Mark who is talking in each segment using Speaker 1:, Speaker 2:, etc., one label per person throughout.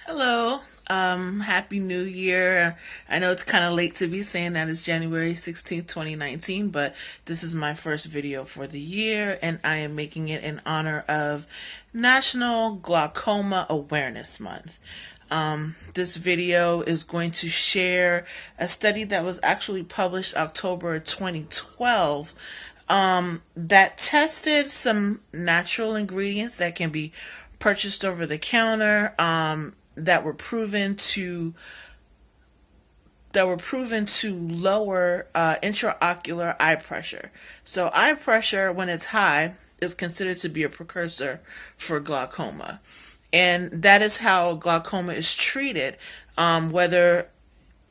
Speaker 1: Hello. Happy New Year. I know it's kind of late to be saying that it's January 16th, 2019, but this is my first video for the year, and I am making it in honor of National Glaucoma Awareness Month. This video is going to share a study that was actually published October 2012 that tested some natural ingredients that can be purchased over the counter that were proven to lower intraocular eye pressure. So eye pressure, when it's high, is considered to be a precursor for glaucoma. And that is how glaucoma is treated, whether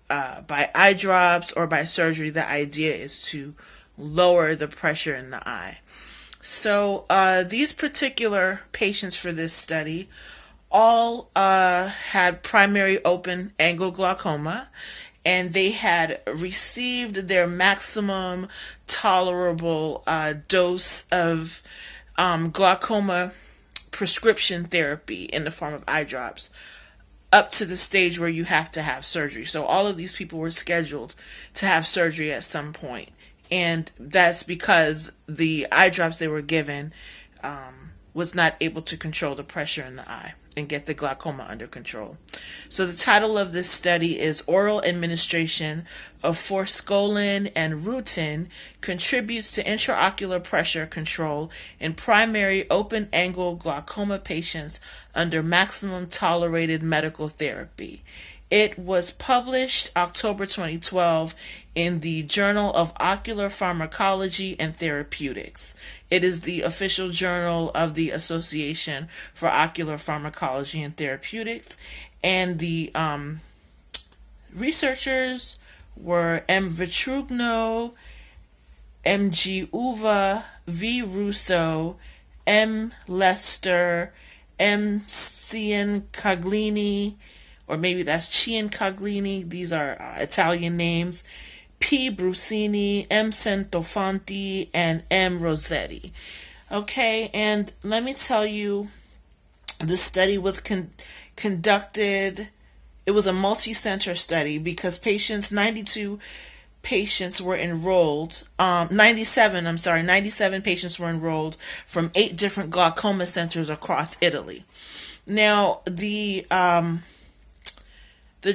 Speaker 1: by eye drops or by surgery. The idea is to lower the pressure in the eye. So these particular patients for this study all had primary open angle glaucoma, and they had received their maximum tolerable dose of glaucoma prescription therapy in the form of eye drops up to the stage where you have to have surgery. So all of these people were scheduled to have surgery at some point. And that's because the eye drops they were given was not able to control the pressure in the eye and get the glaucoma under control. So the title of this study is Oral Administration of Forskolin and Rutin Contributes to Intraocular Pressure Control in Primary Open-Angle Glaucoma Patients Under Maximum Tolerated Medical Therapy. It was published October 2012 in the Journal of Ocular Pharmacology and Therapeutics. It is the official journal of the Association for Ocular Pharmacology and Therapeutics. And the researchers were M. Vitrugno, M. G. Uva, V. Russo, M. Lester, M. Ciancaglini, or maybe that's Ciancaglini. These are Italian names. P. Brusini, M. Centofanti, and M. Rossetti. Okay, and let me tell you, the study was conducted. It was a multi-center study because 92 patients were enrolled. 97 patients were enrolled from 8 different glaucoma centers across Italy. Now, the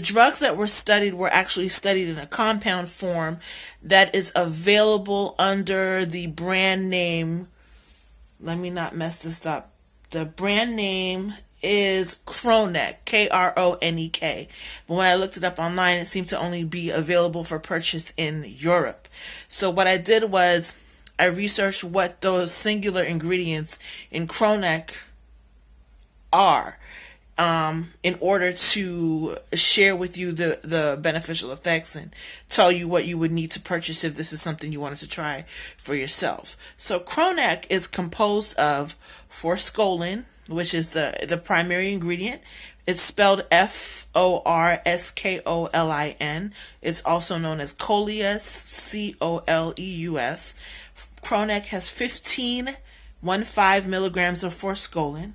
Speaker 1: drugs that were studied were actually studied in a compound form that is available under the brand name. Let me not mess this up. The brand name is Kronek, Kronek. But when I looked it up online, it seemed to only be available for purchase in Europe. So what I did was I researched what those singular ingredients in Kronek are, in order to share with you the beneficial effects and tell you what you would need to purchase if this is something you wanted to try for yourself. So Kronek is composed of Forskolin, which is the primary ingredient. It's spelled Forskolin. It's also known as Coleus, Coleus. Kronek has 15 milligrams of Forskolin,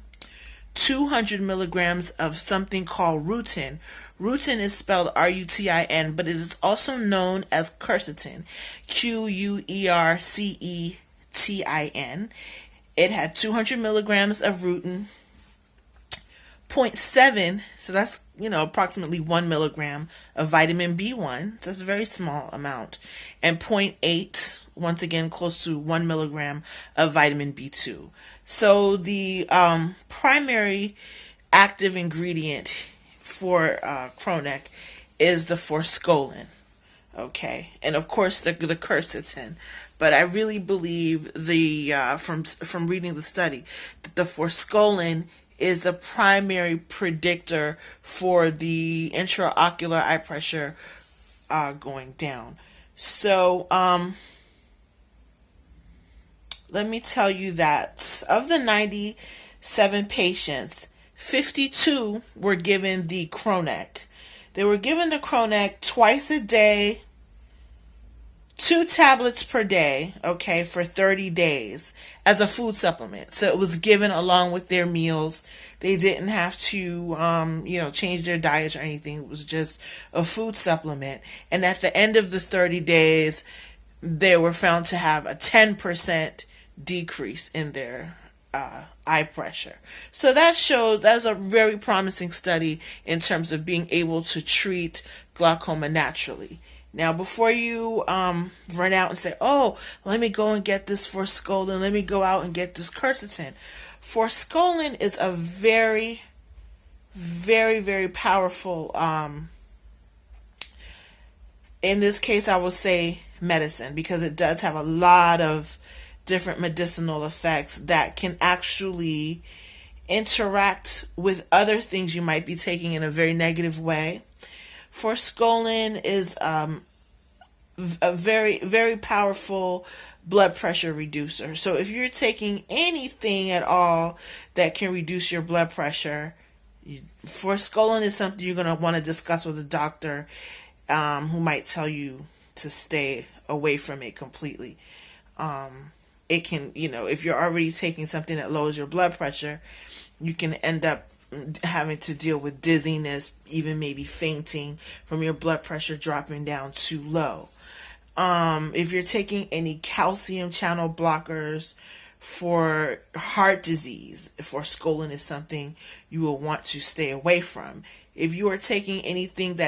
Speaker 1: 200 milligrams of something called Rutin. Rutin is spelled Rutin, but it is also known as Quercetin, Quercetin. It had 200 milligrams of Rutin, 0.7, so that's, approximately 1 milligram of vitamin B1, so it's a very small amount, and 0.8, once again, close to 1 milligram of vitamin B2. So the primary active ingredient for Kronek is the Forskolin, okay, and of course the Quercetin. But I really believe from reading the study that the Forskolin is the primary predictor for the intraocular eye pressure going down. So let me tell you that of the 97 patients, 52 were given the Kronek. They were given the Kronek twice a day, 2 tablets per day, okay, for 30 days as a food supplement. So it was given along with their meals They didn't have to, change their diets or anything. It was just a food supplement. And at the end of the 30 days, they were found to have a 10% decrease in their eye pressure. So that was a very promising study in terms of being able to treat glaucoma naturally. Now, before you run out and say, "Oh, let me go and get this Forskolin, let me go out and get this Quercetin," Forskolin is a very, very, very powerful, in this case, I will say medicine, because it does have a lot of different medicinal effects that can actually interact with other things you might be taking in a very negative way. Forskolin is a very, very powerful blood pressure reducer. So if you're taking anything at all that can reduce your blood pressure, Forskolin is something you're going to want to discuss with a doctor who might tell you to stay away from it completely. It can, if you're already taking something that lowers your blood pressure, you can end up having to deal with dizziness, even maybe fainting from your blood pressure dropping down too low. If you're taking any calcium channel blockers for heart disease, Forskolin is something you will want to stay away from. If you are taking anything that